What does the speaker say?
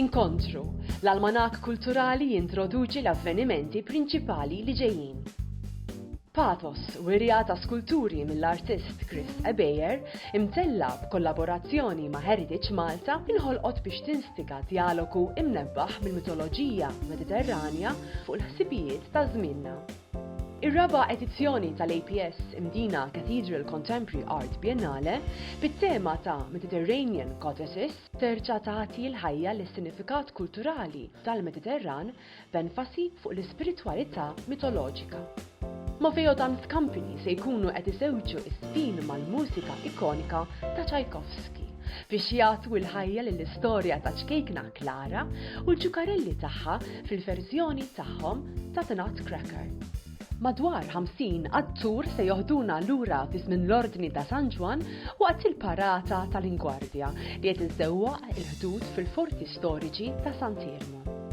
Inkontru, l-almanak kulturali jintroduċi l-avvenimenti prinċipali li ġejjin. Pathos, wirja ta' skulturi mill-artist Chris Ebeyer, imtella b'kollaborazzjoni ma' Heritage Malta inħolqot biex tinstiga dialogu imnebbaħ mill-mitoloġija mediterranja fuq l-ħsibijiet ta' żmienna. Ir-raba edizzjoni tal-APS imdina Cathedral Contemporary Art Biennale bit-tema ta' Mediterranean Goddesses terġa' tagħti l-ħajja lis-sinifikat kulturali tal-Mediterran b'enfasi fuq l-ispiritwalità mitoloġika. Mafeo Dance Company se jkunu qed isewġu is-spin mal-mużika ikonika ta' Tchaikovsky biex jagħtu l-ħajja lill-istorja ta' ċkejkna Klara u l-ġukarelli tagħha fil-verżjoni tagħhom ta' The Nutcracker. Madwar 50 attur se joħduna lura fi żmien l-Ordni ta' San Ġwan waqt il-parata tal-Ingwardja li qed iżewwaq il-ħdud fil-forti storiċi ta' Sant'Elmo.